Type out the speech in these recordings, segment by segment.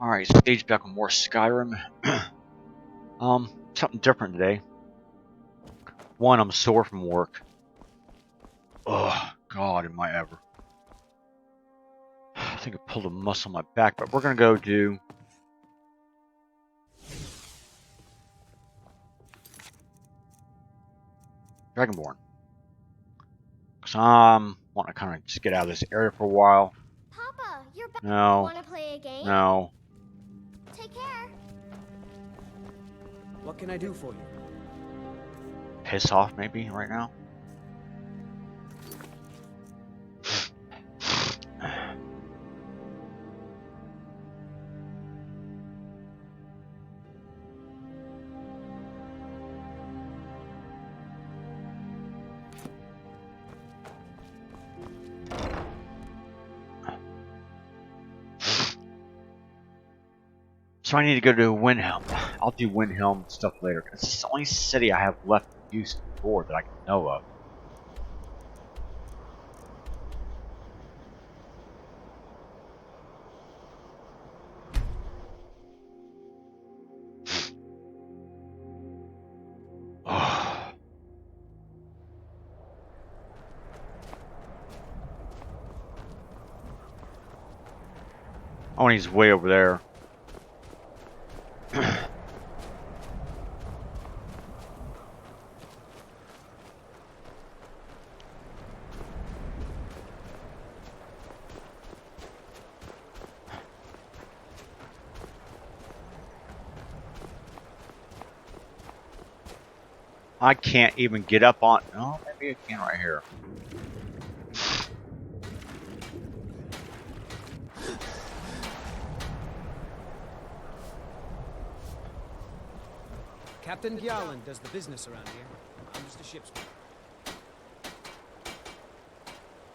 Alright, stage back with more Skyrim. Something different today. One, I'm sore from work. Oh, God, am I ever. I think I pulled a muscle in my back, but we're gonna go do... Dragonborn. Because I'm wanting to kind of just get out of this area for a while. Papa, you're back. No. Want to play a game? No. Take care. What can I do for you? Piss off, maybe, right now? So I need to go to Windhelm. I'll do Windhelm stuff later, because it's the only city I have left to use before that I can know of. Oh, and he's way over there. I can't even get up on... Oh, maybe I can right here. Captain Gjalland does the business around here. I'm just a ship's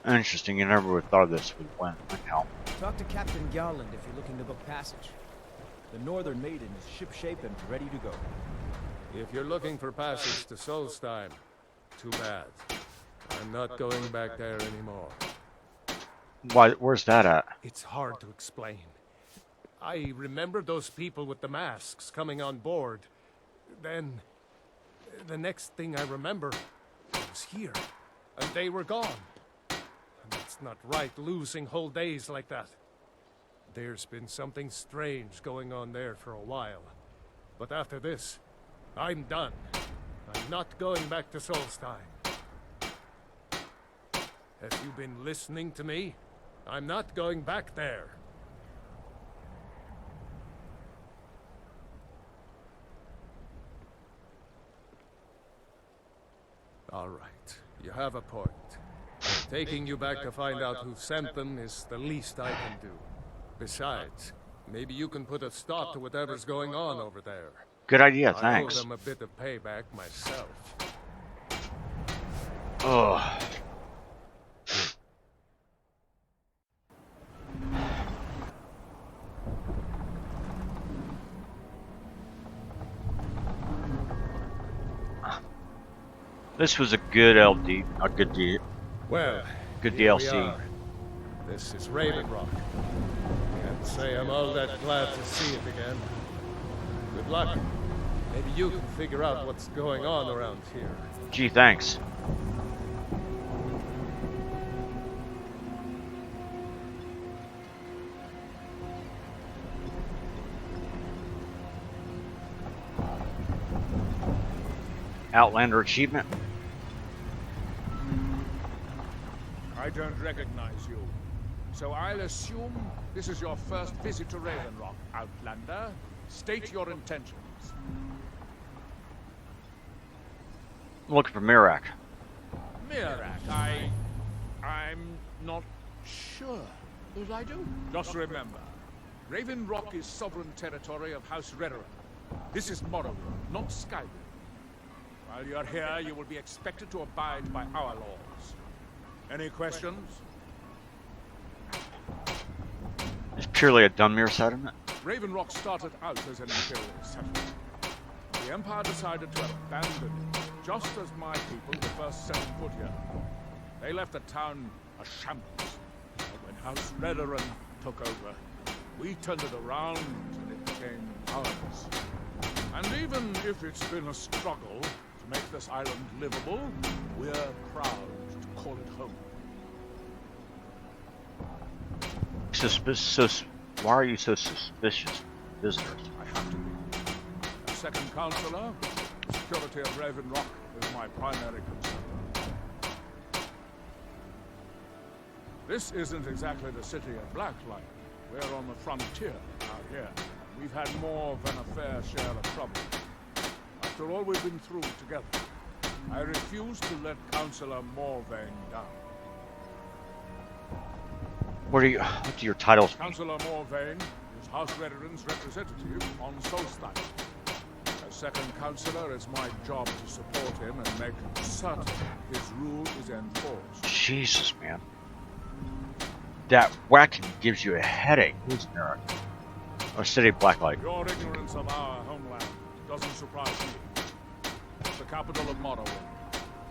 man. Interesting, you never would have thought of this with Windhelm. Talk to Captain Gjalland if you're looking to book passage. The Northern Maiden is shipshape and ready to go. If you're looking for passage to Solstheim, too bad. I'm not going back there anymore. Why? Where's that at? It's hard to explain. I remember those people with the masks coming on board. Then, the next thing I remember, I was here, and they were gone. And it's not right losing whole days like that. There's been something strange going on there for a while. But after this, I'm done. I'm not going back to Solstheim. Have you been listening to me? I'm not going back there. All right, you have a point. Taking you back to find out who sent them is the least I can do. Besides, maybe you can put a stop to whatever's going on over there. Good idea, I thanks. owe them a bit of payback myself. Ugh. This was a good LD, a good D. Well, Good here we DLC. are. This is Raven Rock. Can't say I'm all that glad to see it again. Good luck. Maybe you can figure out what's going on around here. Gee, thanks. Outlander achievement. I don't recognize you. So I'll assume this is your first visit to Raven Rock, Outlander. State your intentions. I'm looking for Mirak. Mirak, I'm not sure that I do. Just remember, Raven Rock is sovereign territory of House Redoran. This is Morrowind, not Skyrim. While you're here, you will be expected to abide by our laws. Any questions? It's purely a Dunmere settlement. Raven Rock started out as an imperial settlement. The Empire decided to abandon it, just as my people were first set foot here. They left the town a shambles. But when House Redoran took over, We turned it around and it became ours. And even if it's been a struggle to make this island livable, we're proud to call it home. Why are you so suspicious of visitors? I have to be. As second counselor, the security of Raven Rock is my primary concern. This isn't exactly the city of Blacklight. We're on the frontier out here. We've had more than a fair share of trouble. After all we've been through together, I refuse to let Councillor Morvain down. What are your titles? Councillor Morvain is House Redderen's representative on Solstein. As second councillor, it's my job to support him and make certain his rule is enforced. Jesus, man. That whacking gives you a headache. Who's Merrick? Or City of Blacklight? Your ignorance of our homeland doesn't surprise me. It's the capital of Morrowind.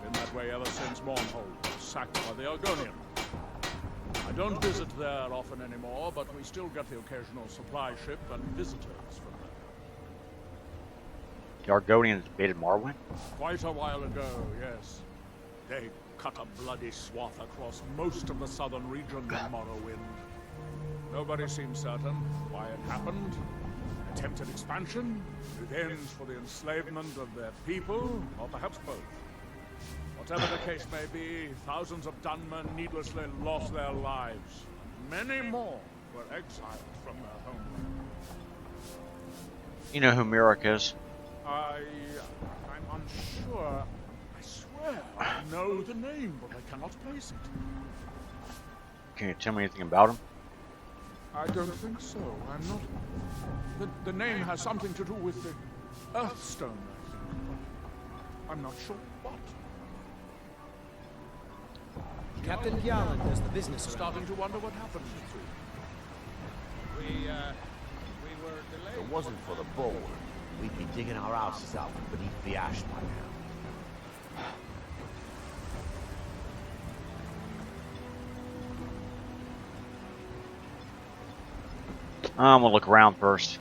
Been that way ever since Mournhold was sacked by the Argonians. I don't visit there often anymore, but we still get the occasional supply ship and visitors from there. The Argonians invaded Morrowind? Quite a while ago, yes. They cut a bloody swath across most of the southern region of Morrowind. Nobody seems certain why it happened. Attempted expansion, revenge for the enslavement of their people, or perhaps both. Whatever the case may be, thousands of Dunmen needlessly lost their lives. Many more were exiled from their homeland. You know who Merrick is? I'm unsure. I swear I know the name, but I cannot place it. Can you tell me anything about him? I don't think so. I'm not... The name has something to do with the Earthstone, I think, but I'm not sure what. Captain Gjallan does the business around Starting to wonder what happened to you. We were delayed. If it wasn't for the bulwark, we'd be digging our asses out from beneath the ash by now. I'm gonna look around first.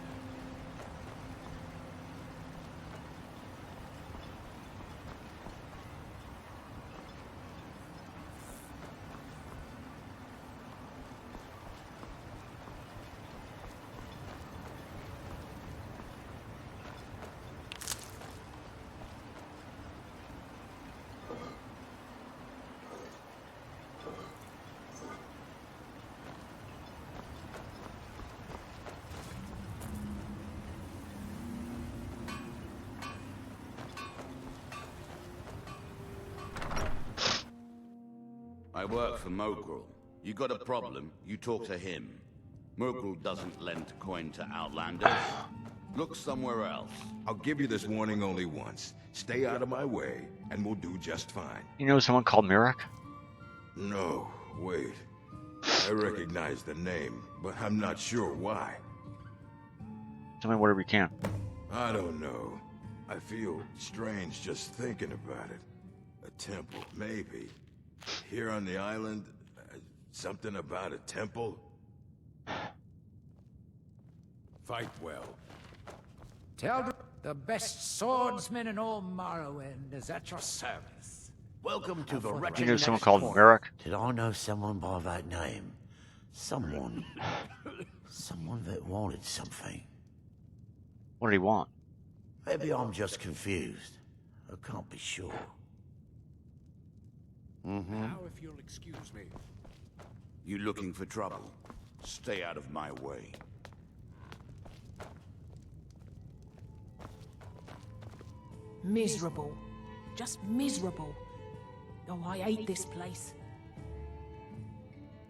I work for Mogrul. You got a problem, you talk to him. Mogrul doesn't lend coin to outlanders. Look somewhere else. I'll give you this warning only once. Stay out of my way, and we'll do just fine. You know someone called Merrick? No, wait. I recognize the name, but I'm not sure why. Tell me whatever you can. I don't know. I feel strange just thinking about it. A temple, maybe. Here on the island, something about a temple? Fight well. Tell the best swordsman in all Morrowind is at your service. Welcome to the You wretched know someone next called point. Merrick? Did I know someone by that name? Someone. Someone that wanted something. What did he want? Maybe I'm just confused. I can't be sure. Now, if you'll excuse me. You looking for trouble? Stay out of my way. Miserable. Just miserable. Oh, I hate this place.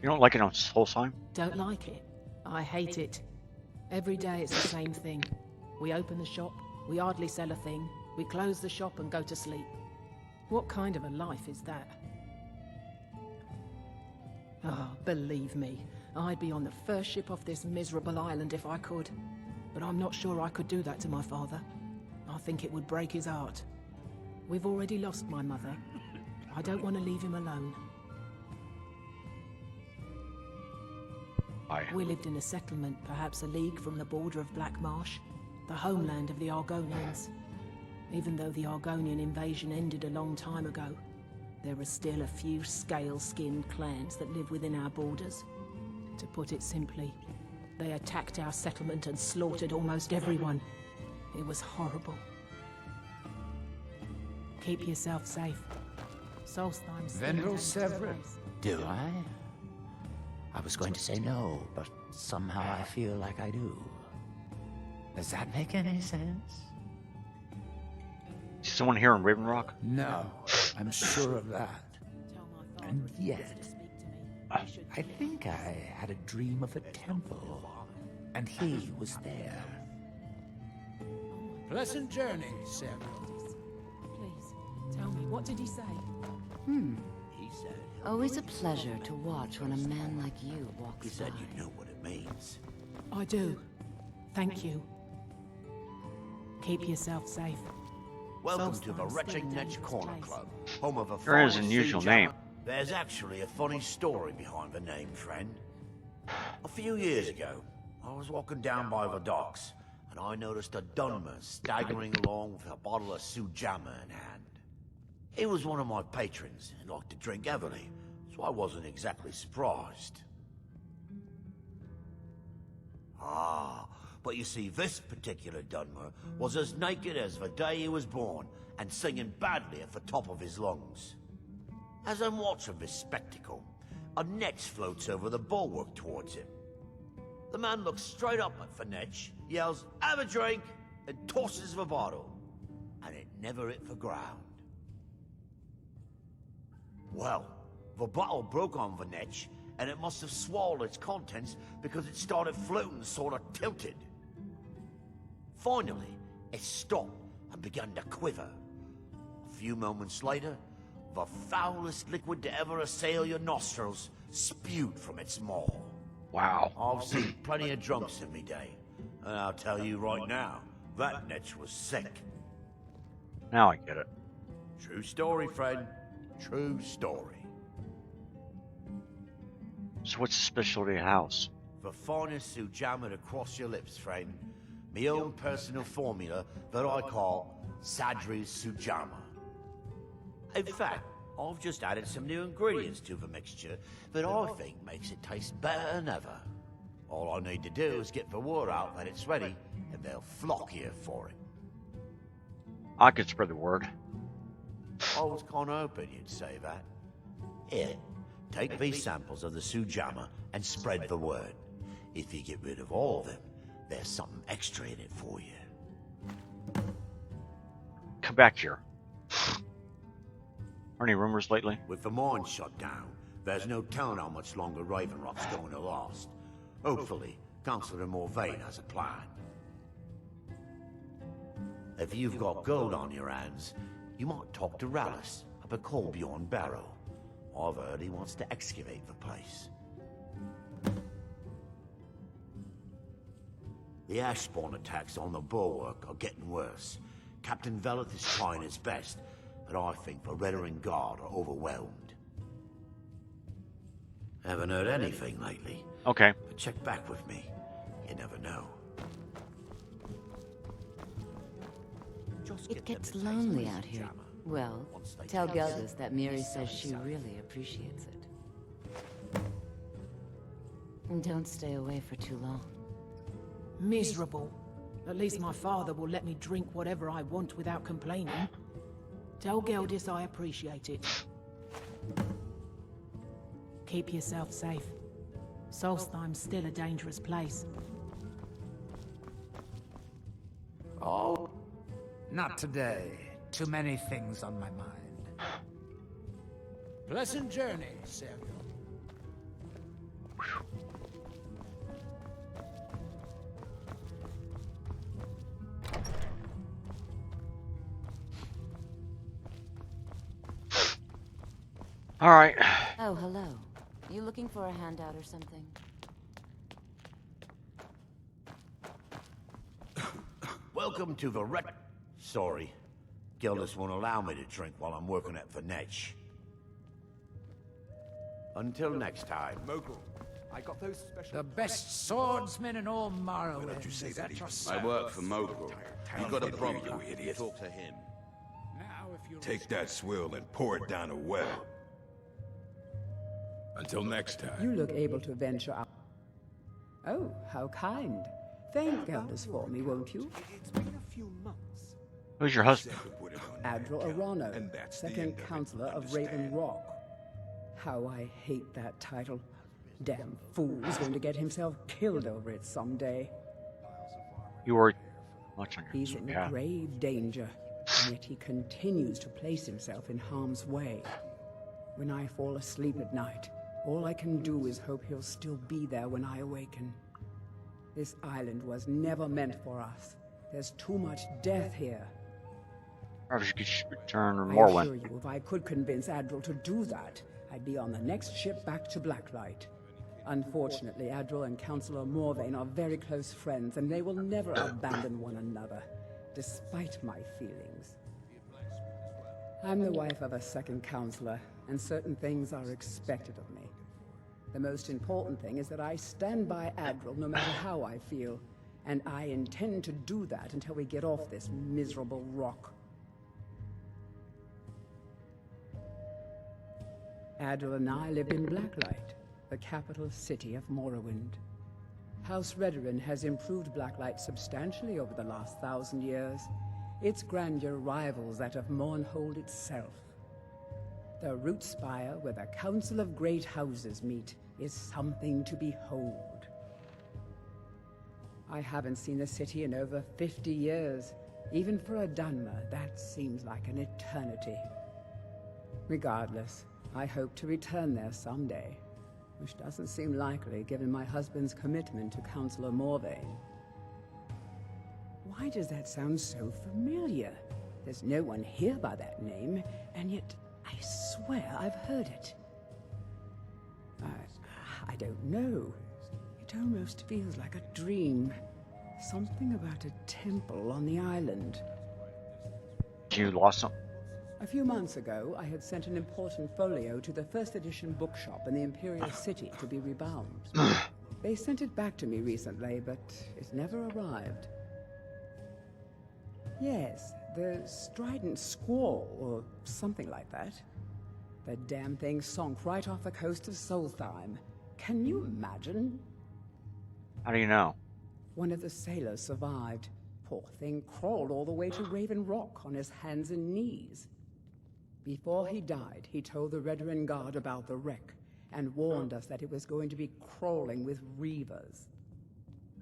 You don't like it on Solstheim? Don't like it. I hate it. Every day it's the same thing. We open the shop, we hardly sell a thing, we close the shop and go to sleep. What kind of a life is that? Ah, believe me, I'd be on the first ship off this miserable island if I could. But I'm not sure I could do that to my father. I think it would break his heart. We've already lost my mother. I don't want to leave him alone. Hi. We lived in a settlement, perhaps a league from the border of Black Marsh, the homeland of the Argonians. Even though the Argonian invasion ended a long time ago, there are still a few scale-skinned clans that live within our borders. To put it simply, they attacked our settlement and slaughtered almost everyone. It was horrible. Keep yourself safe. Solstheim's still a Vendel dangerous Severin. place. Do I? I was going to say no, but somehow I feel like I do. Does that make any sense? Is someone here in Raven Rock? No, I'm sure of that. Tell my father And if he wants yet, to speak to me, he should I think I had a dream of a temple, and he was there. Pleasant journey, Severin. Please, tell me, what did he say? He said. Always a pleasure to watch when a man like you walks He said by. you know what it means. I do. Thank you. Keep yourself safe. Welcome Solstheim's to the still a Wretched Netch dangerous Corner place. Club, home of a There is an fine unusual sea name. jammer. There's actually a funny story behind the name, friend. A few years ago, I was walking down by the docks, and I noticed a Dunmer staggering along with a bottle of Sujamma in hand. He was one of my patrons and liked to drink heavily, so I wasn't exactly surprised. But you see, this particular Dunmer was as naked as the day he was born, and singing badly at the top of his lungs. As I'm watching this spectacle, a netch floats over the bulwark towards him. The man looks straight up at the netch, yells, "Have a drink," and tosses the bottle. And it never hit the ground. Well, the bottle broke on the netch, and it must have swallowed its contents because it started floating sort of tilted. Finally, it stopped and began to quiver. A few moments later, the foulest liquid to ever assail your nostrils spewed from its maw. Wow. I've seen plenty of drunks in me day, and I'll tell you right now, that netch was sick. Now I get it. True story, friend. True story. So what's the specialty of the house? The finest Sujamma to cross your lips, friend. My own personal formula that I call Sadri's Sujamma. In fact, I've just added some new ingredients to the mixture that I think makes it taste better than ever. All I need to do is get the word out that it's ready, and they'll flock here for it. I could spread the word. I was kind of hoping you'd say that. Here, take these samples of the Sujamma and spread the word. If you get rid of all of them, there's something extra in it for you. Come back here. Are any rumors lately? With the mine shut down, there's no telling how much longer Raven Rock's going to last. Hopefully, Councillor Morvain has a plan. If you've got gold on your hands, you might talk to Rallis up at Colbjorn Barrow. I've heard he wants to excavate the place. The Ashborn attacks on the bulwark are getting worse. Captain Veleth is trying his best, but I think the Redoran Guard are overwhelmed. Haven't heard anything lately. Okay. But check back with me. You never know. It gets lonely out here. Well, tell Geldas that Miri says she really appreciates it. And don't stay away for too long. Miserable. At least my father will let me drink whatever I want without complaining. Tell Geldis I appreciate it. Keep yourself safe. Solstheim's still a dangerous place. Oh, not today. Too many things on my mind. Pleasant journey, Samuel. All right. Oh, hello. You looking for a handout or something? Welcome to the Sorry. Gildas won't allow me to drink while I'm working at the netch. Until next time. Mogul, I got those special... The best swordsman in all Morrowind. you say Is that that your I son? work for Mogrel. You got a problem? You idiot. Talk to him. Now, if you Take that swill and pour it down a well. Until next time. You look able to venture out. Oh, how kind. Thank Elders for me, won't you? It's been a few months. Who's your husband? Admiral Arano, And that's the second end of it, counselor of Raven understand? Rock. How I hate that title. Damn fool's going to get himself killed over it someday. You were much on your He's in yeah. grave danger, and yet he continues to place himself in harm's way. When I fall asleep at night, all I can do is hope he'll still be there when I awaken. This island was never meant for us. There's too much death here. Perhaps you could return to I Morrowind. assure you, if I could convince Admiral to do that, I'd be on the next ship back to Blacklight. Unfortunately, Admiral and Councillor Morvain are very close friends, and they will never abandon one another, despite my feelings. I'm the wife of a second counselor, and certain things are expected of me. The most important thing is that I stand by Admiral no matter how I feel, and I intend to do that until we get off this miserable rock. Admiral and I lived in Blacklight, the capital city of Morrowind. House Redoran has improved Blacklight substantially over the last 1,000 years. Its grandeur rivals that of Mournhold itself. The root spire where the Council of Great Houses meet is something to behold. I haven't seen the city in over 50 years. Even for a Dunmer, that seems like an eternity. Regardless, I hope to return there someday, which doesn't seem likely given my husband's commitment to Councillor Morvain. Why does that sound so familiar? There's no one here by that name, and yet I swear I've heard it. I don't know. It almost feels like a dream. Something about a temple on the island. You lost something? A few months ago, I had sent an important folio to the first edition bookshop in the Imperial City to be rebound. They sent it back to me recently, but it never arrived. Yes, the Strident Squall, or something like that. The damn thing sunk right off the coast of Solstheim. Can you imagine? How do you know? One of the sailors survived. Poor thing crawled all the way to Raven Rock on his hands and knees. Before he died, he told the Redoran Guard about the wreck and warned us that it was going to be crawling with reavers.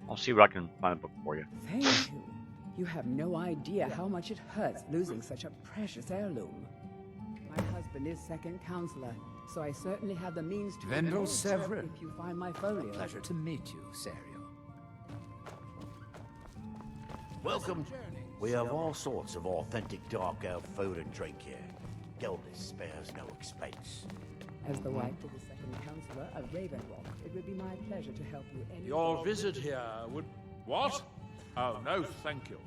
I'll see what I can find a book for you. Thank you. You have no idea how much it hurts losing such a precious heirloom. My husband is second counselor, so I certainly have the means to... Vendel Severin. If you find my folio. Pleasure to meet you, Sario. Welcome. We have all sorts of authentic dark elf food and drink here. Geldis spares no expense. As the wife to the second counselor of Raven Rock, it would be my pleasure to help you any... Your visit here would... What? Oh, no, thank you.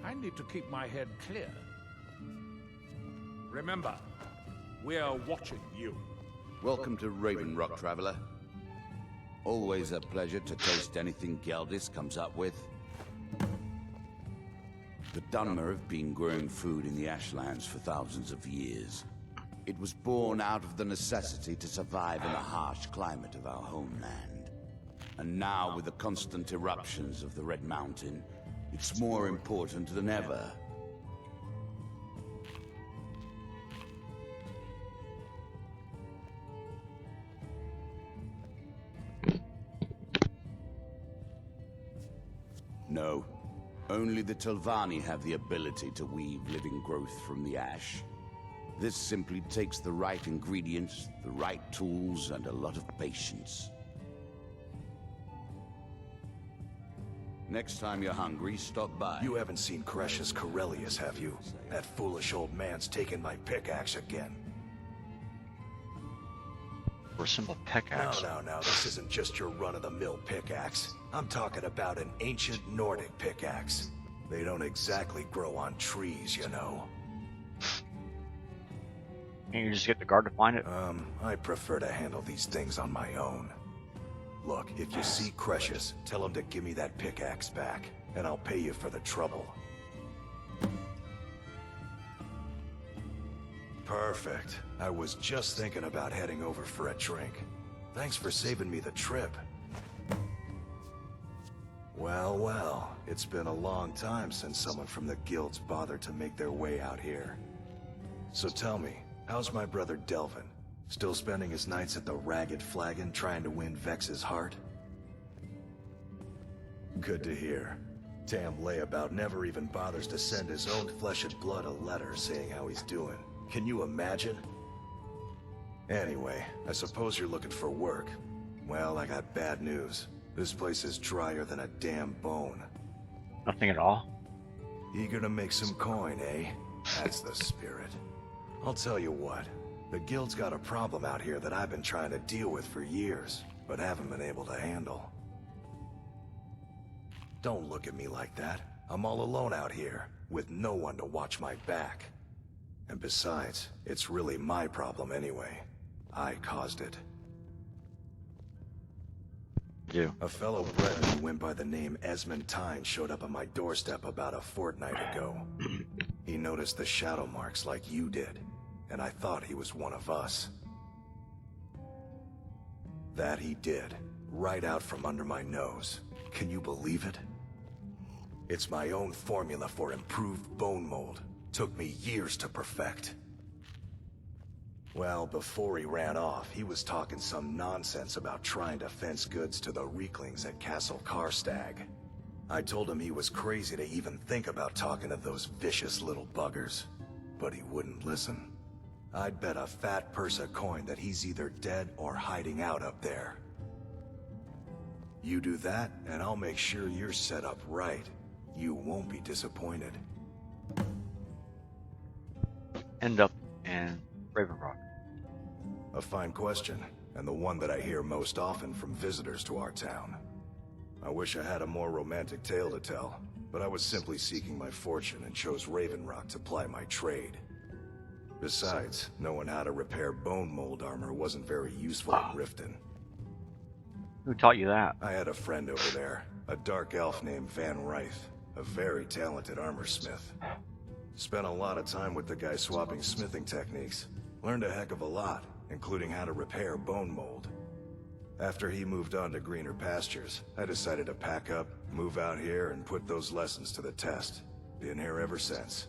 I need to keep my head clear. Remember, we're watching you. Welcome to Raven Rock, traveler. Always a pleasure to taste anything Geldis comes up with. The Dunmer have been growing food in the Ashlands for thousands of years. It was born out of the necessity to survive in the harsh climate of our homeland. And now, with the constant eruptions of the Red Mountain, it's more important than ever. No. Only the Telvanni have the ability to weave living growth from the ash. This simply takes the right ingredients, the right tools, and a lot of patience. Next time you're hungry, stop by. You haven't seen Cretius Corellius, have you? That foolish old man's taken my pickaxe again. For a simple pickaxe. No, this isn't just your run-of-the-mill pickaxe. I'm talking about an ancient Nordic pickaxe. They don't exactly grow on trees, you know. Can you just get the guard to find it? I prefer to handle these things on my own. Look, if you see Cretius, tell him to give me that pickaxe back, and I'll pay you for the trouble. Perfect. I was just thinking about heading over for a drink. Thanks for saving me the trip. Well, well, it's been a long time since someone from the guilds bothered to make their way out here. So tell me, how's my brother Delvin? Still spending his nights at the Ragged Flagon trying to win Vex's heart? Good to hear. Damn layabout never even bothers to send his own flesh and blood a letter saying how he's doing. Can you imagine? Anyway, I suppose you're looking for work. Well, I got bad news. This place is drier than a damn bone. Nothing at all? Eager to make some coin, eh? That's the spirit. I'll tell you what. The guild's got a problem out here that I've been trying to deal with for years, but haven't been able to handle. Don't look at me like that. I'm all alone out here, with no one to watch my back. And besides, it's really my problem anyway. I caused it. You. A fellow Breton who went by the name Esmond Tyne showed up on my doorstep about a fortnight ago. He noticed the shadow marks like you did, and I thought he was one of us. That he did, right out from under my nose. Can you believe it? It's my own formula for improved bone mold. Took me years to perfect. Well, before he ran off, he was talking some nonsense about trying to fence goods to the Reeklings at Castle Karstag. I told him he was crazy to even think about talking to those vicious little buggers, but he wouldn't listen. I'd bet a fat purse of coin that he's either dead or hiding out up there. You do that, and I'll make sure you're set up right. You won't be disappointed. End up in Raven Rock. A fine question, and the one that I hear most often from visitors to our town. I wish I had a more romantic tale to tell, but I was simply seeking my fortune and chose Raven Rock to ply my trade. Besides, knowing how to repair bone mold armor wasn't very useful in Riften. Who taught you that? I had a friend over there, a dark elf named Van Ryth, a very talented armor smith. Spent a lot of time with the guy swapping smithing techniques. Learned a heck of a lot, including how to repair bone mold. After he moved on to greener pastures, I decided to pack up, move out here, and put those lessons to the test. Been here ever since.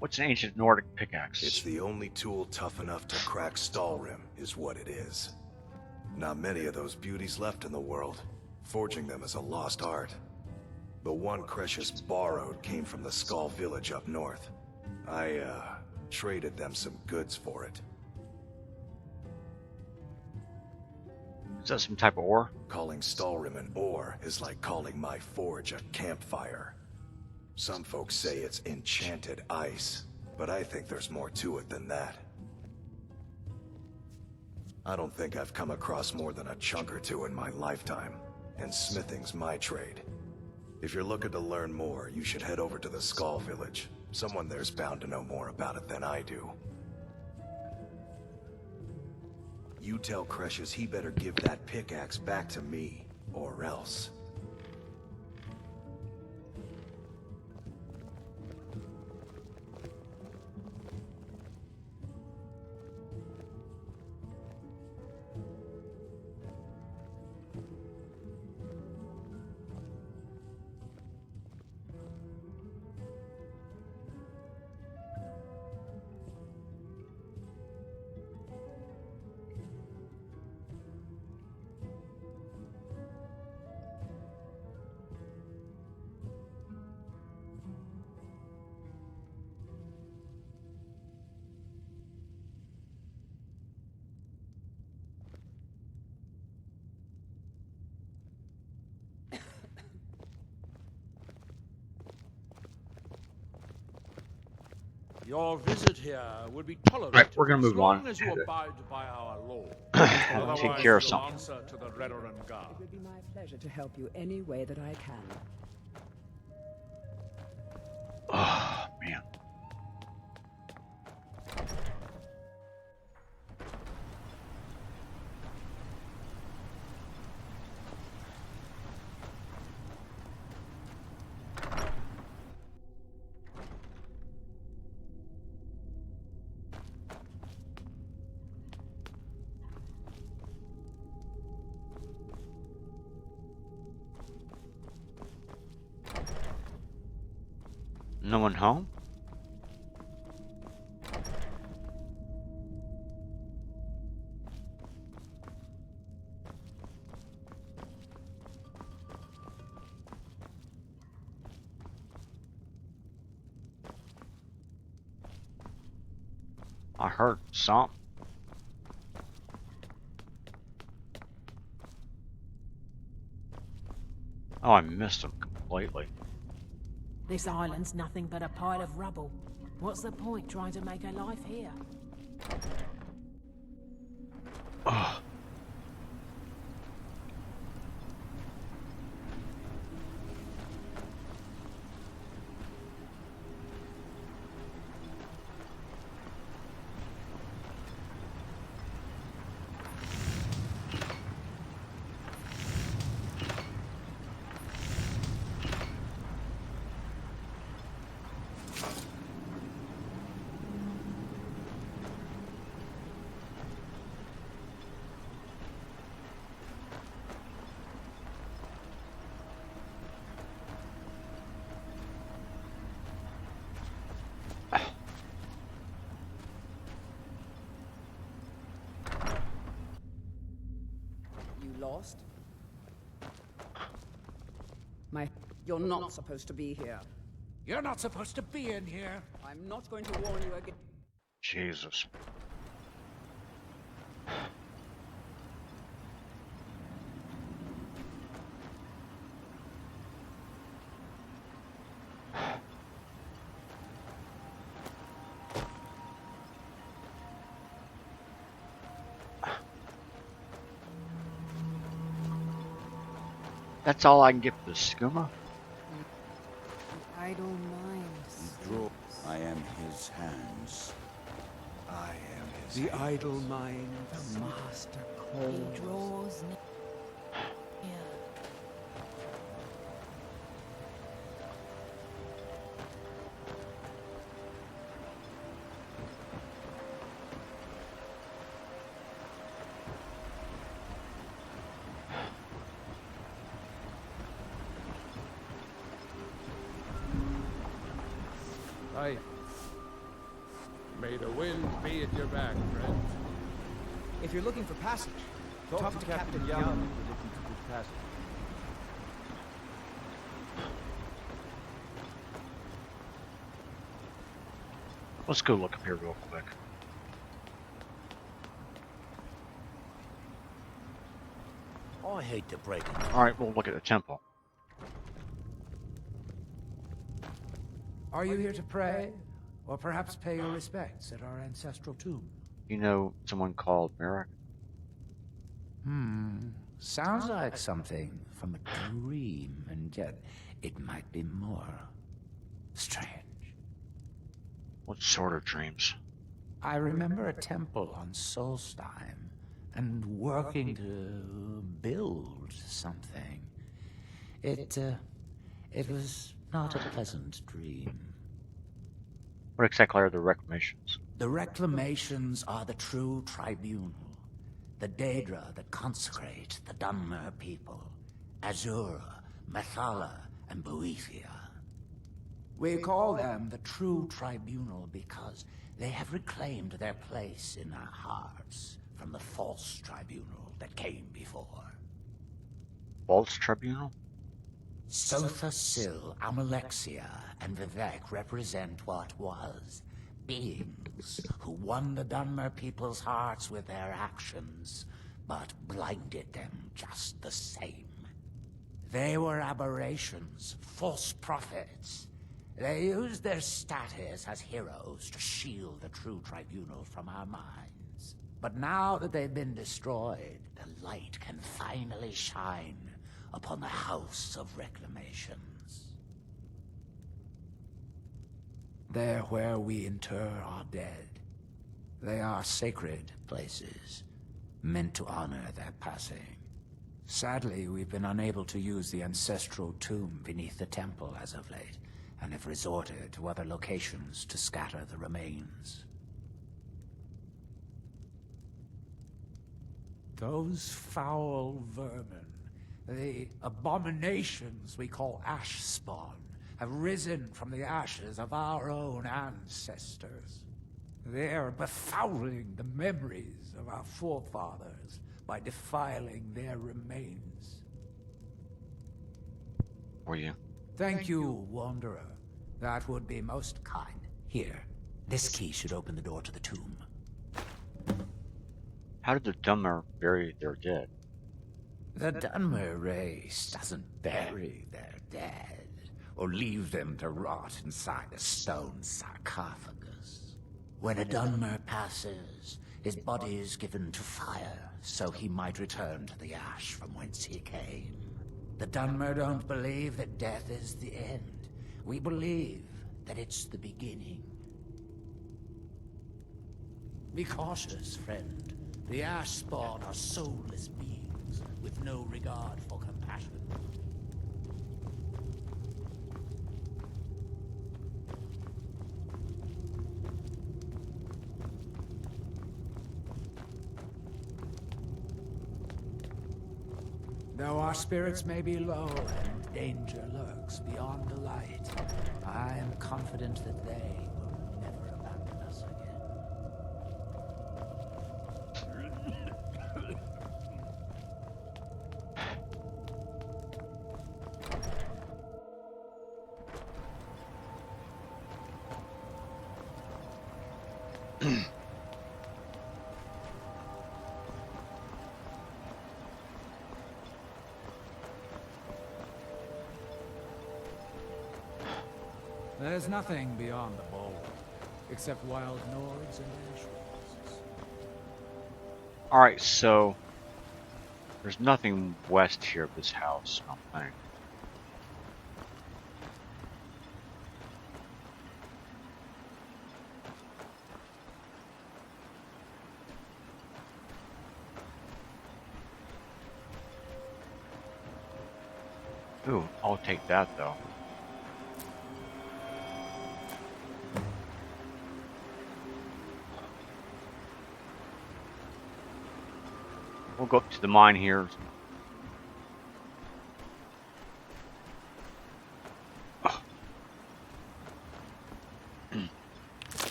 What's an ancient Nordic pickaxe? It's the only tool tough enough to crack Stalrim, is what it is. Not many of those beauties left in the world. Forging them is a lost art. The one Cretius borrowed came from the Skull village up north. I, traded them some goods for it. Is that some type of ore? Calling Stalrim an ore is like calling my forge a campfire. Some folks say it's enchanted ice, but I think there's more to it than that. I don't think I've come across more than a chunk or two in my lifetime, and smithing's my trade. If you're looking to learn more, you should head over to the Skull village. Someone there's bound to know more about it than I do. You tell Cretius he better give that pickaxe back to me, or else. Your visit here will be tolerated. Right, we're gonna move as long on. as you abide by our law. Take care of you'll something. answer to the Redoran Guard. It would be my pleasure to help you any way that I can. Oh, man. No one home? I heard something. Oh, I missed him completely. This island's nothing but a pile of rubble. What's the point trying to make a life here? Ugh. You lost? You're not supposed to be here. You're not supposed to be in here. I'm not going to warn you again. Jesus. That's all I can get for the skooma? Idle minds. I am his hands. I am his The hands. idle mind. The master He calls. draws near. Aye. May the wind be at your back, friend. If you're looking for passage, Talk to Captain Young if you're looking for good passage. Let's go look up here real quick. I hate to break it. Alright, we'll look at the temple. Are you here to pray? Or perhaps pay your respects at our ancestral tomb? You know someone called Merrick? Sounds like something from a dream, and yet it might be more strange. What sort of dreams? I remember a temple on Solstheim, and working to build something. It was not a pleasant dream. What exactly are the reclamations? The reclamations are the true tribunal. The Daedra that consecrate the Dunmer people. Azura, Methala, and Boethia. We call them the true tribunal because they have reclaimed their place in our hearts from the false tribunal that came before. False tribunal? Sotha Sil, Amalexia, and Vivek represent what was. Beings who won the Dunmer people's hearts with their actions, but blinded them just the same. They were aberrations, false prophets. They used their status as heroes to shield the true tribunal from our minds. But now that they've been destroyed, the light can finally shine upon the House of Reclamations. They're where we inter our dead. They are sacred places, meant to honor their passing. Sadly, we've been unable to use the ancestral tomb beneath the temple as of late, and have resorted to other locations to scatter the remains. Those foul vermin, the abominations we call ash spawn, have risen from the ashes of our own ancestors. They're befouling the memories of our forefathers by defiling their remains. Were you? Thank you, Wanderer. That would be most kind. Here, this key should open the door to the tomb. How did the Dunmer bury their dead? The Dunmer race doesn't bury their dead, or leave them to rot inside a stone sarcophagus. When a Dunmer passes, his body is given to fire, so he might return to the ash from whence he came. The Dunmer don't believe that death is the end. We believe that it's the beginning. Be cautious, friend. The ash spawn are soulless beings with no regard for compassion. Though our spirits may be low and danger lurks beyond the light, I am confident that they will never abandon us again. There's nothing beyond the bowl, except wild nords and ash wastes. Alright, so there's nothing west here of this house, I don't think. Ooh, I'll take that though. We'll go up to the mine here.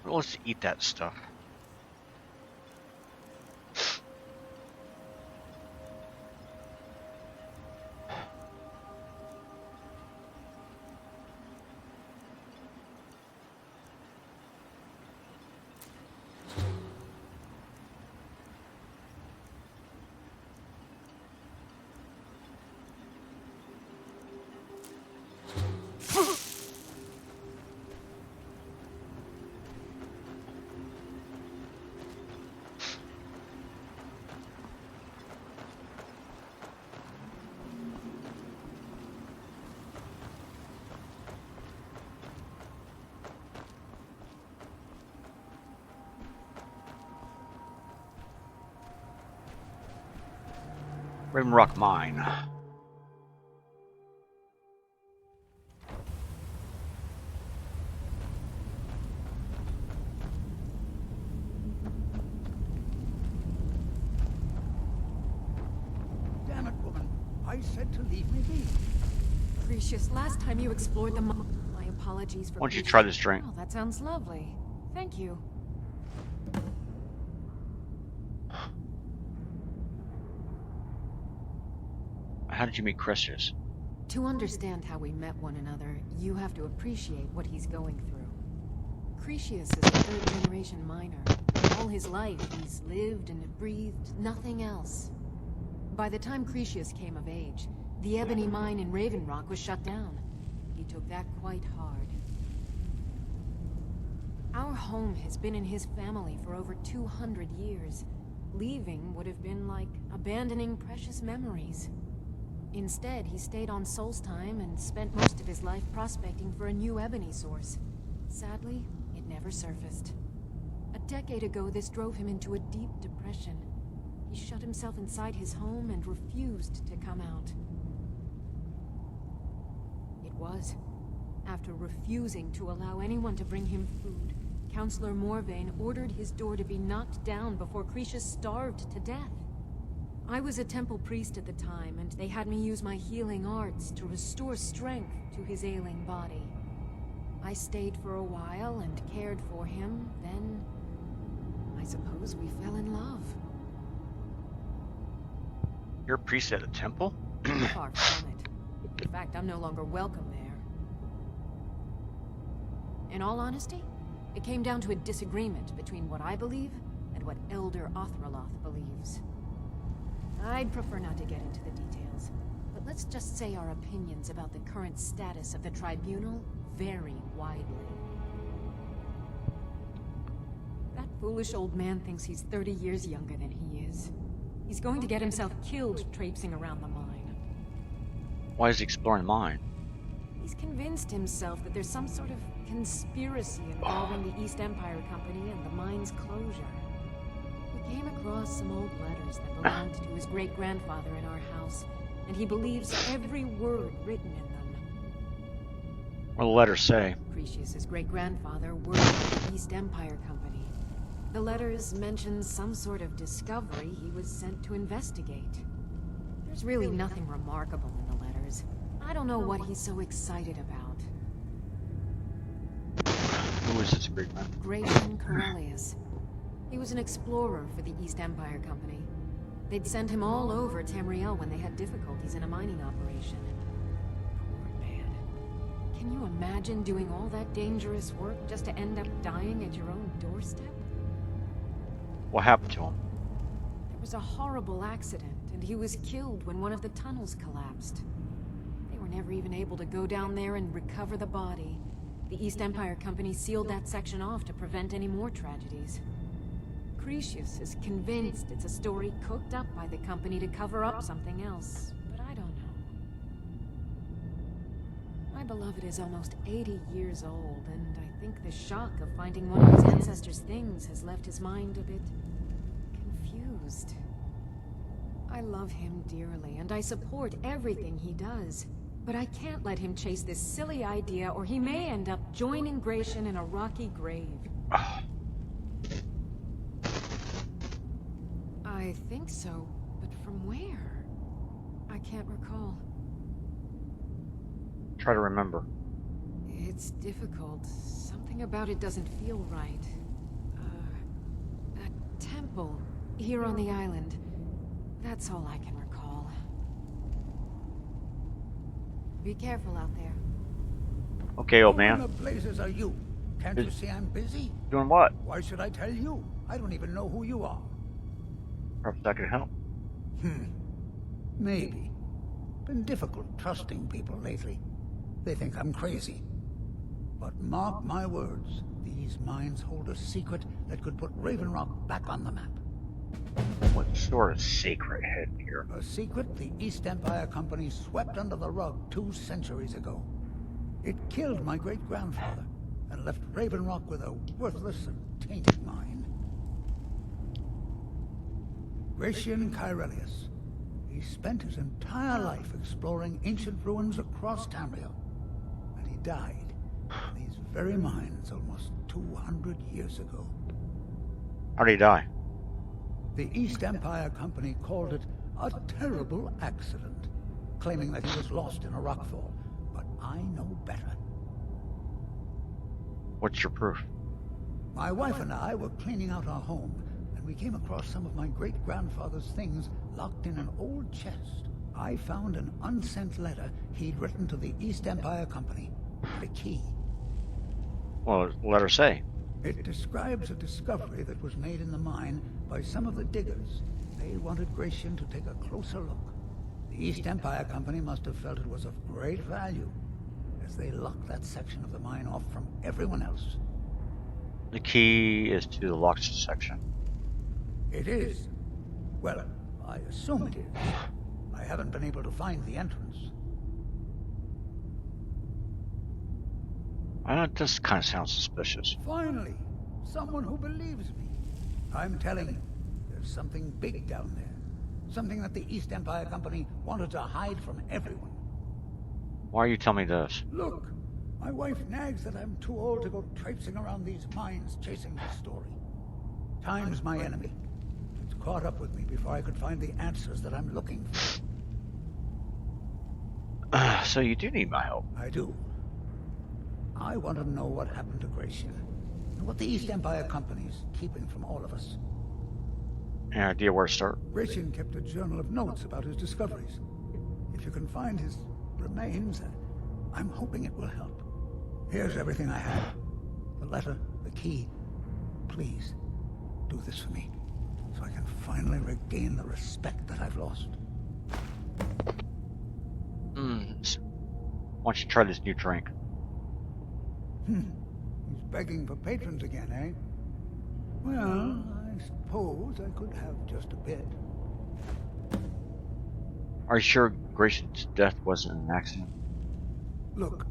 Well, let's eat that stuff. Rimrock Mine. Damn it, woman. I said to leave me be. Precious, last time you explored the mine. My apologies for... Why don't you try this drink? Oh, that sounds lovely. Thank you. How did you meet Cressius? To understand how we met one another, you have to appreciate what he's going through. Cretius is a third-generation miner. All his life, he's lived and breathed nothing else. By the time Cretius came of age, the ebony mine in Raven Rock was shut down. He took that quite hard. Our home has been in his family for over 200 years. Leaving would have been like abandoning precious memories. Instead, he stayed on Solstheim and spent most of his life prospecting for a new ebony source. Sadly, it never surfaced. A decade ago, this drove him into a deep depression. He shut himself inside his home and refused to come out. It was after refusing to allow anyone to bring him food, Counselor Morvain ordered his door to be knocked down before Cretius starved to death. I was a temple priest at the time, and they had me use my healing arts to restore strength to his ailing body. I stayed for a while and cared for him, then I suppose we fell in love. You're a priest at a temple? Far from it. In fact, I'm no longer welcome there. In all honesty, it came down to a disagreement between what I believe and what Elder Othraloth believes. I'd prefer not to get into the details, but let's just say our opinions about the current status of the tribunal vary widely. That foolish old man thinks he's 30 years younger than he is. He's going to get himself killed traipsing around the mine. Why is he exploring mine? He's convinced himself that there's some sort of conspiracy involving the East Empire Company and the mine's closure. We came across some old letters that belonged to his great-grandfather in our house, and he believes every word written in them. What do the letters say? Cretius's great-grandfather worked for the East Empire Company. The letters mention some sort of discovery he was sent to investigate. There's really nothing remarkable in the letters. I don't know what he's so excited about. Who is this great man? Gratian Corellius. He was an explorer for the East Empire Company. They'd send him all over Tamriel when they had difficulties in a mining operation. Poor man. Can you imagine doing all that dangerous work just to end up dying at your own doorstep? What happened to him? There was a horrible accident, and he was killed when one of the tunnels collapsed. They were never even able to go down there and recover the body. The East Empire Company sealed that section off to prevent any more tragedies. Cretius is convinced it's a story cooked up by the company to cover up something else, but I don't know. My beloved is almost 80 years old, and I think the shock of finding one of his ancestors' things has left his mind a bit confused. I love him dearly, and I support everything he does. But I can't let him chase this silly idea, or he may end up joining Gratian in a rocky grave. I think so, but from where? I can't recall. Try to remember. It's difficult. Something about it doesn't feel right. A temple here on the island. That's all I can recall. Be careful out there. Okay, old man. Who in the blazes are you? Can't you see I'm busy? Doing what? Why should I tell you? I don't even know who you are. Perhaps I could help. Maybe. Been difficult trusting people lately. They think I'm crazy. But mark my words, these mines hold a secret that could put Raven Rock back on the map. What sort of secret hidden here? A secret the East Empire Company swept under the rug 2 centuries ago. It killed my great-grandfather and left Raven Rock with a worthless and tainted mine. Gratian Corellius. He spent his entire life exploring ancient ruins across Tamriel. And he died in these very mines almost 200 years ago. How did he die? The East Empire Company called it a terrible accident, claiming that he was lost in a rockfall. But I know better. What's your proof? My wife and I were cleaning out our home, and we came across some of my great-grandfather's things locked in an old chest. I found an unsent letter he'd written to the East Empire Company, and a key. Well, let her say. It describes a discovery that was made in the mine by some of the diggers. They wanted Gratian to take a closer look. The East Empire Company must have felt it was of great value, as they locked that section of the mine off from everyone else. The key is to the locked section. It is. Well, I assume it is. I haven't been able to find the entrance. This kind of sounds suspicious. Finally, someone who believes me. I'm telling you, there's something big down there. Something that the East Empire Company wanted to hide from everyone. Why are you telling me this? Look, my wife nags that I'm too old to go traipsing around these mines chasing this story. Time's my enemy. It's caught up with me before I could find the answers that I'm looking for. So you do need my help. I do. I want to know what happened to Gratian, and what the East Empire Company's keeping from all of us. Any idea where to start? Gratian kept a journal of notes about his discoveries. If you can find his remains, I'm hoping it will help. Here's everything I have. The letter, the key. Please, do this for me, so I can finally regain the respect that I've lost. Why don't you try this new drink? He's begging for patrons again, eh? Well, I suppose I could have just a bit. Are you sure Gratian's death wasn't an accident? Look,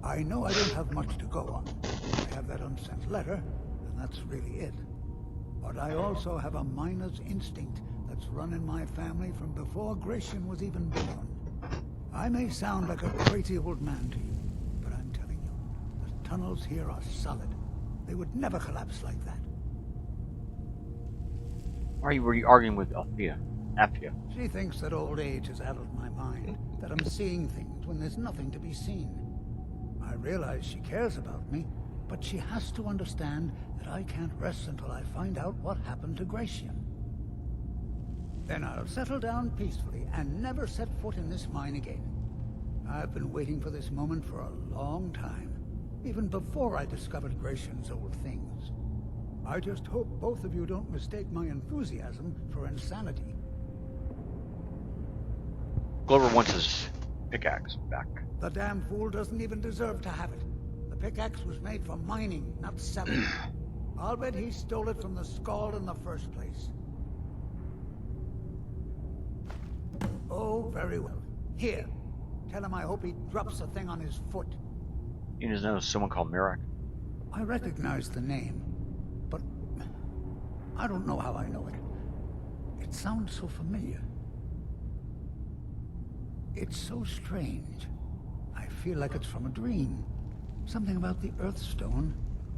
I know I don't have much to go on. I have that unsent letter, and that's really it. But I also have a miner's instinct that's run in my family from before Gratian was even born. I may sound like a crazy old man to you, but I'm telling you, the tunnels here are solid. They would never collapse like that. Why were you arguing with Althea? She thinks that old age has addled my mind, that I'm seeing things when there's nothing to be seen. I realize she cares about me, but she has to understand that I can't rest until I find out what happened to Gratian. Then I'll settle down peacefully and never set foot in this mine again. I've been waiting for this moment for a long time, even before I discovered Gratian's old things. I just hope both of you don't mistake my enthusiasm for insanity. Glover wants his pickaxe back. The damn fool doesn't even deserve to have it. The pickaxe was made for mining, not selling. I'll bet he stole it from the Scald in the first place. Oh, very well. Here. Tell him I hope he drops the thing on his foot. You just know someone called Mirak? I recognize the name, but I don't know how I know it. It sounds so familiar. It's so strange. I feel like it's from a dream. Something about the Earthstone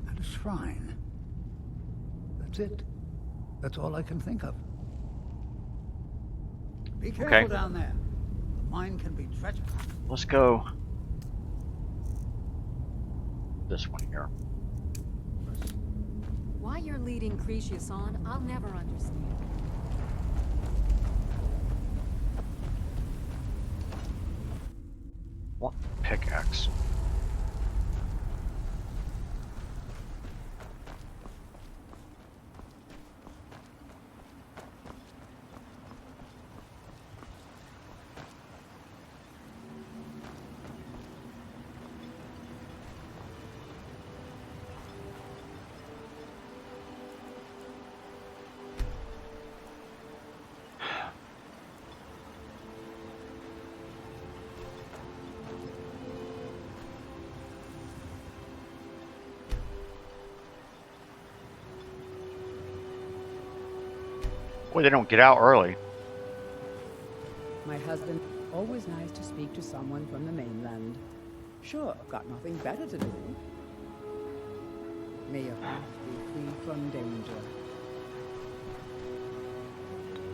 and a shrine. That's it. That's all I can think of. Be careful down there. The mine can be treacherous. Let's go this one here. Why you're leading Cretius on, I'll never understand. What pickaxe? Boy, they don't get out early. My husband, always nice to speak to someone from the mainland. Sure, got nothing better to do. May your path be free from danger.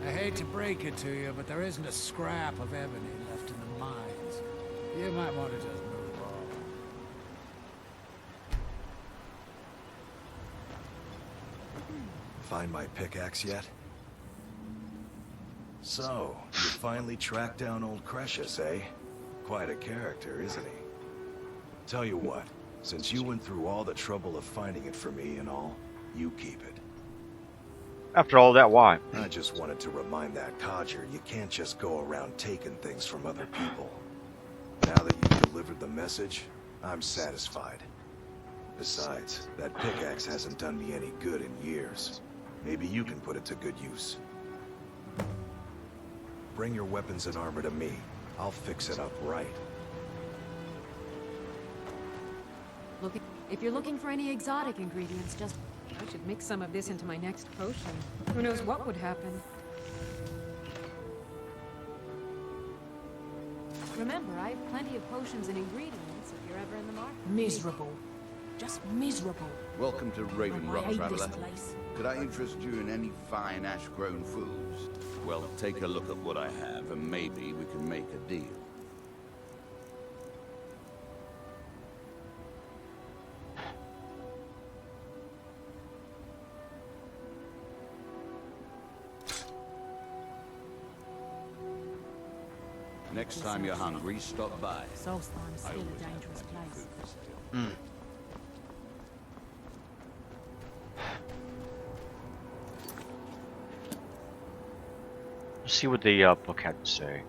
I hate to break it to you, but there isn't a scrap of ebony left in the mines. You might want to just move on. Find my pickaxe yet? So, you finally tracked down old Cretius, eh? Quite a character, isn't he? Tell you what, since you went through all the trouble of finding it for me and all, you keep it. After all that, why? I just wanted to remind that codger you can't just go around taking things from other people. Now that you've delivered the message, I'm satisfied. Besides, that pickaxe hasn't done me any good in years. Maybe you can put it to good use. Bring your weapons and armor to me. I'll fix it up right. Look, if you're looking for any exotic ingredients, just... I should mix some of this into my next potion. Who knows what would happen? Remember, I have plenty of potions and ingredients if you're ever in the market. Miserable. Just miserable. Welcome to Raven I Rock, hate this Traveler. place. Could I interest you in any fine ash-grown foods? Well, take a look at what I have, and maybe we can make a deal. Next time you're hungry, stop by. Solstime's still a dangerous place. Let's see what the book had to say.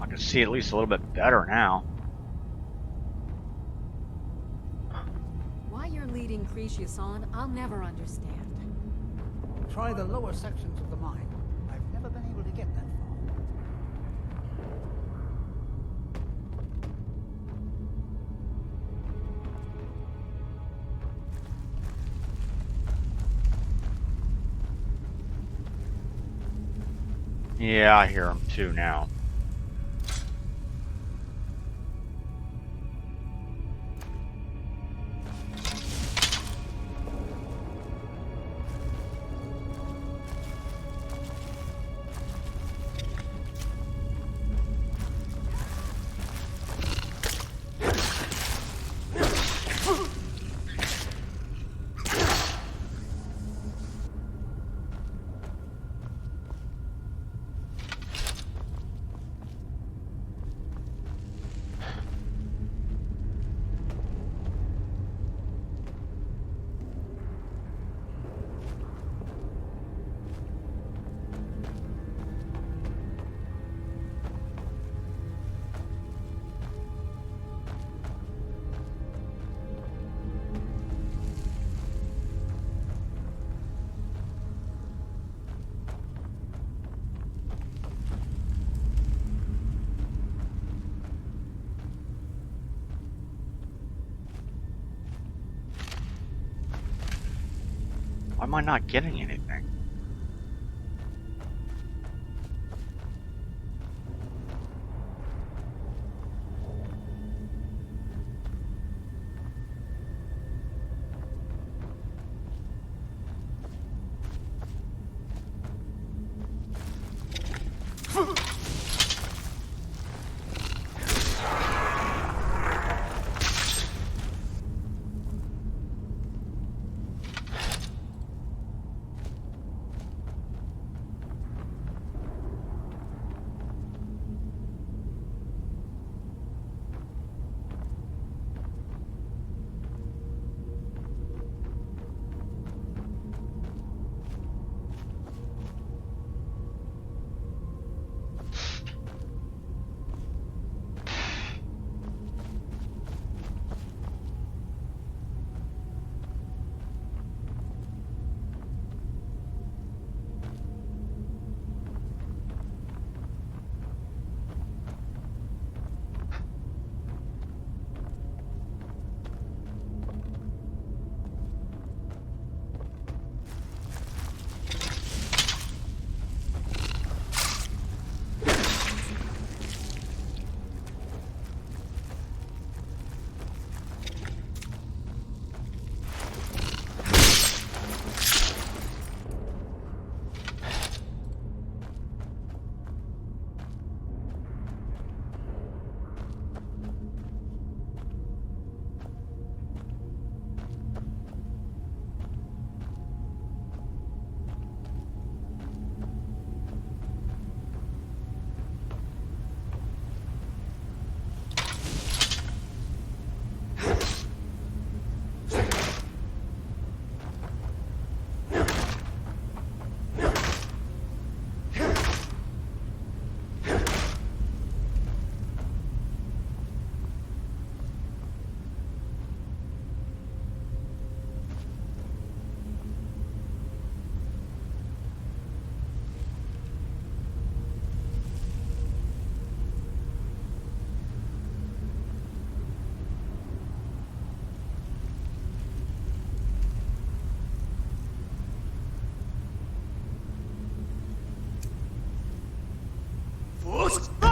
I can see at least a little bit better now. Why you're leading Cretius on, I'll never understand. Try the lower sections of the mine. I've never been able to get that far. Yeah, I hear them too now. Why am I not getting anything? ghost!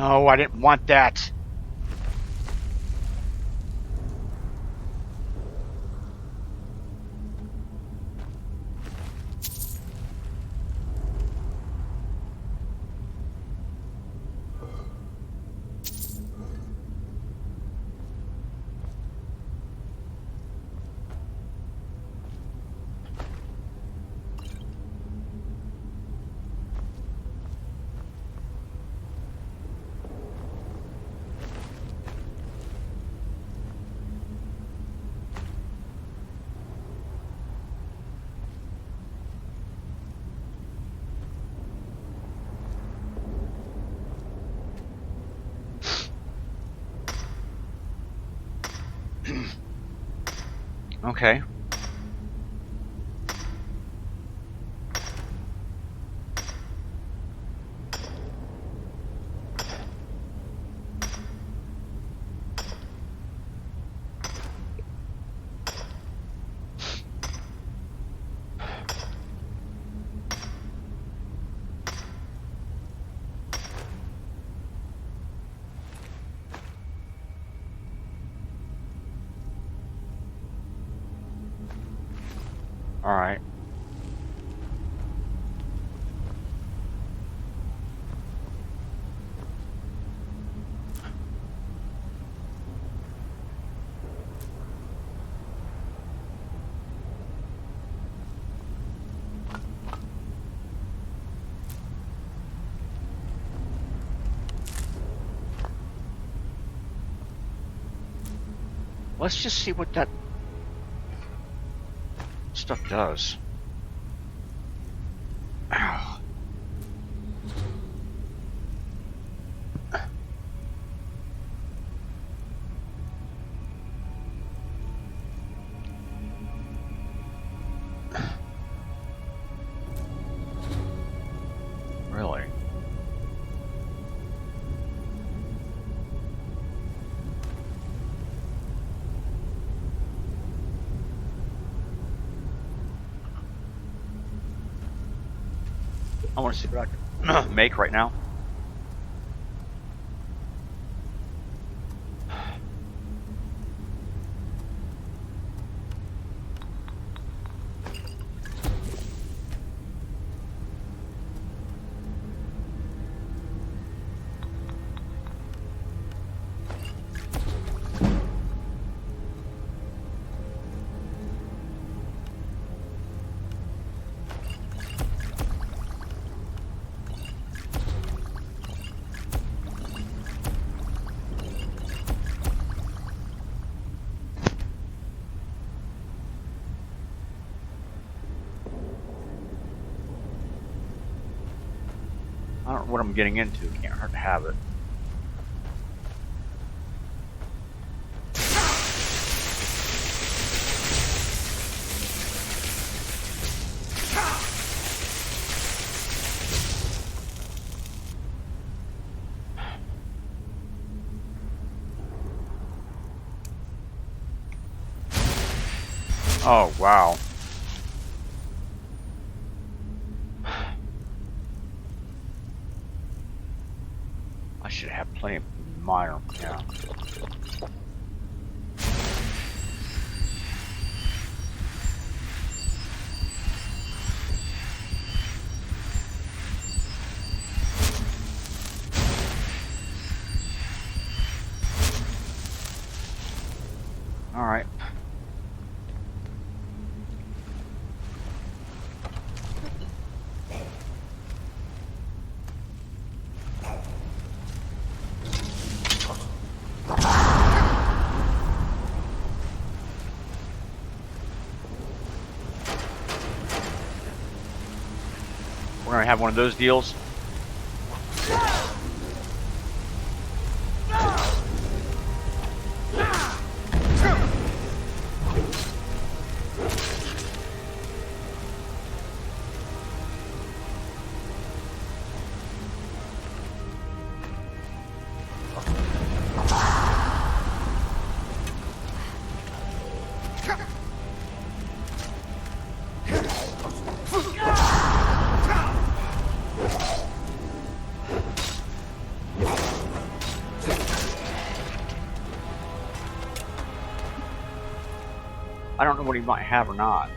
No, I didn't want that. Okay. All right. Let's just see what that stuff does. Ow. Really? I want to see what I can make right now. I don't know what I'm getting into. Can't hurt to have it. Oh, wow. I should have plenty of minor, yeah. All right. We're gonna have one of those deals. I don't know what he might have or not.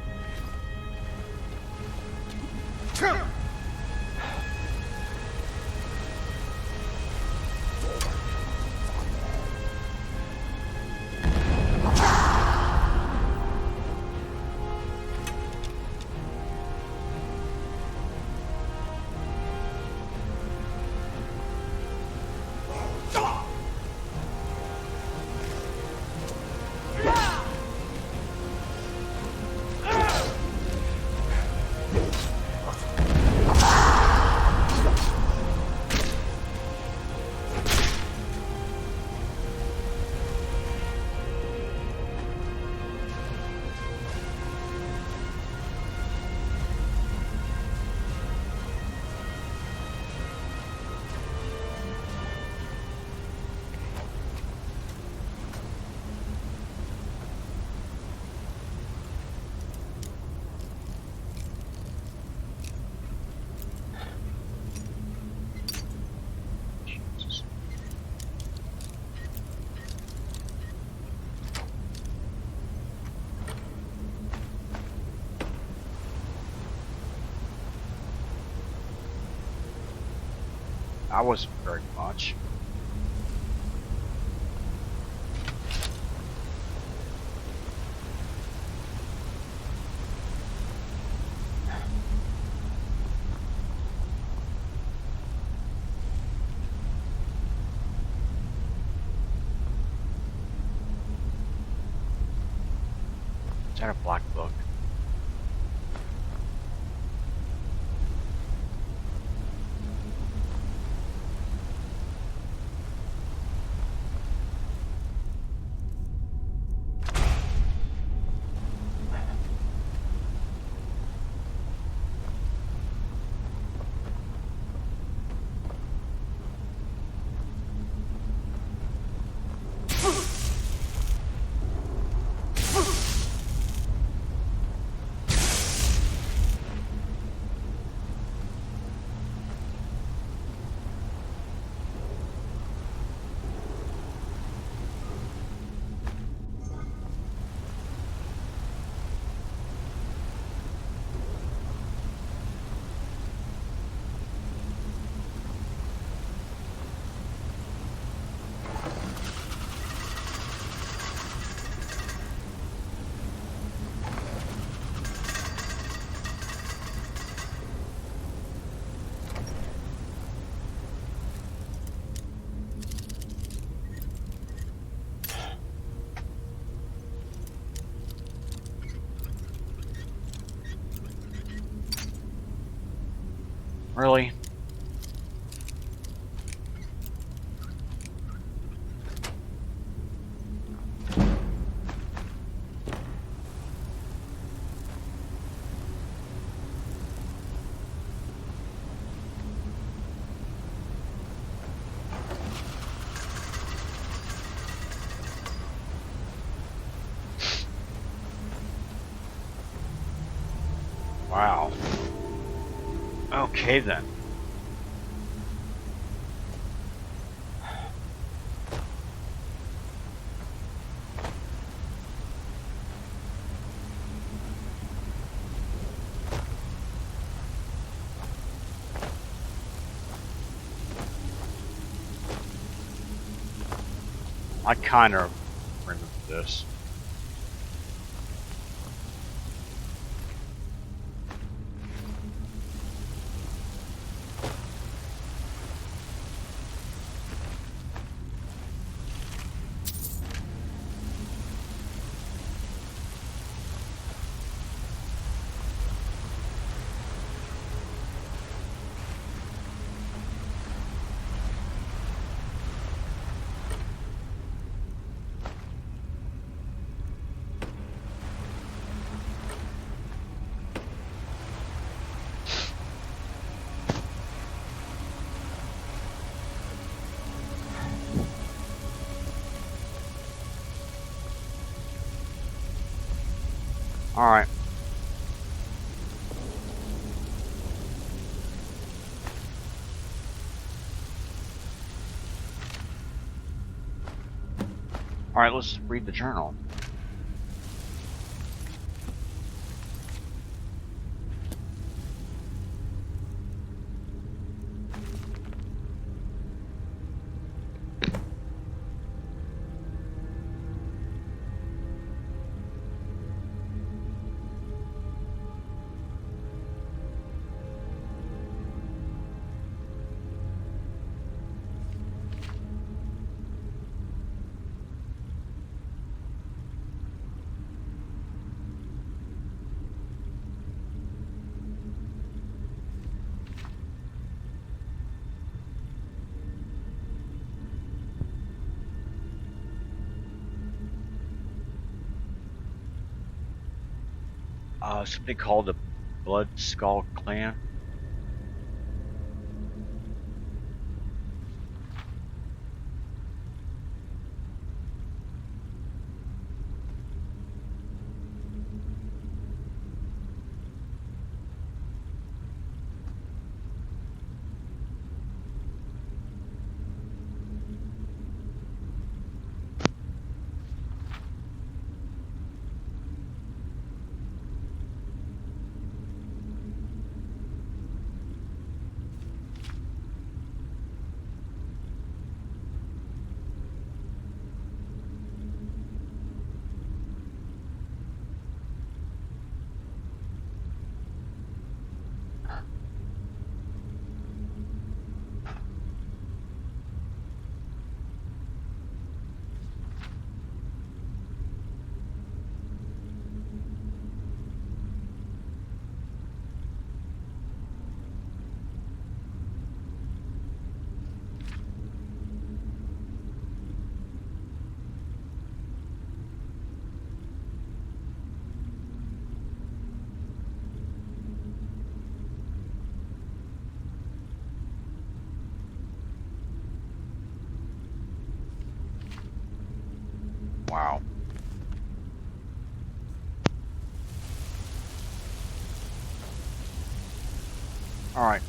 I wasn't very much. Is that a black book? Really? Wow. Okay then. I kind of remember this. All right. All right, let's read the journal. Something called the Blood Skull Clan. Wow. All right.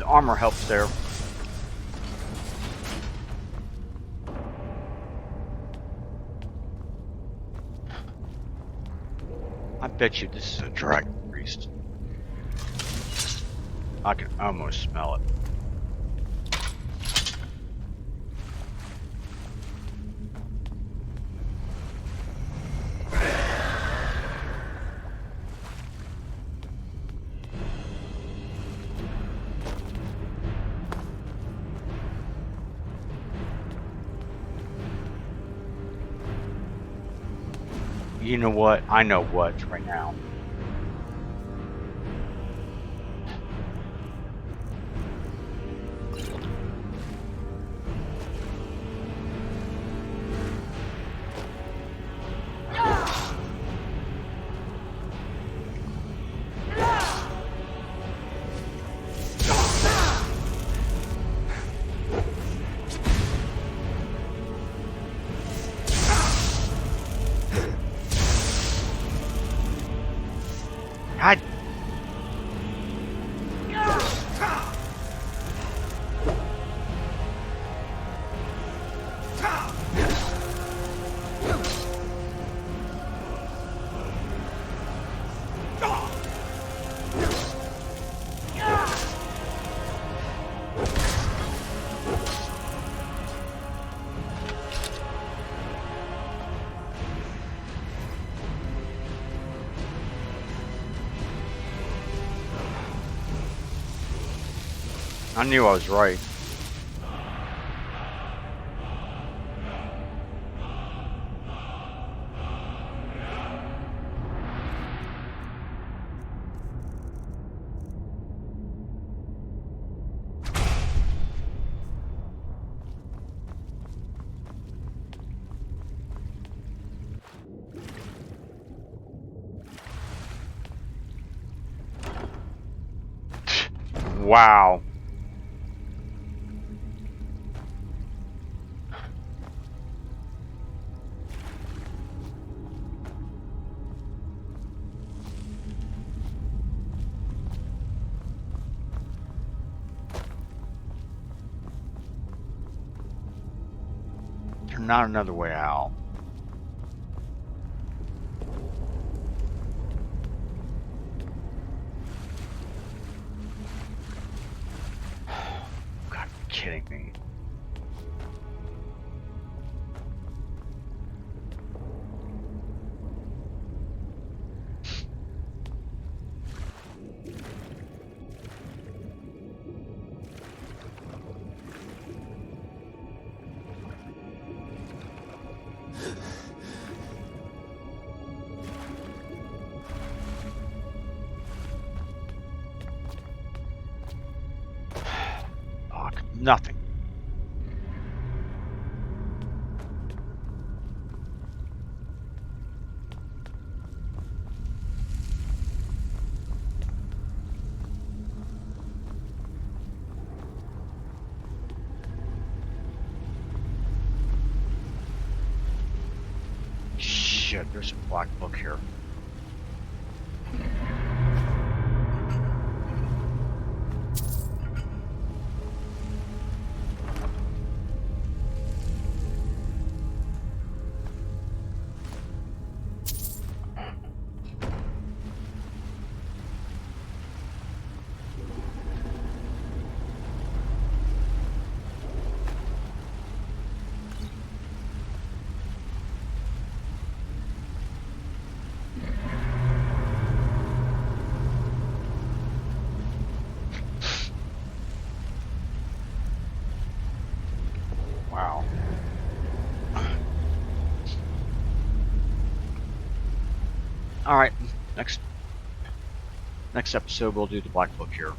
Armor helps there. I bet you this is a dragon priest. I can almost smell it. You know what? I know what right now. I knew I was right. Wow. There's not another way out. God, you're kidding me. Fuck, nothing. Shit, there's a black book here. Wow. Alright, next episode we'll do the black book here.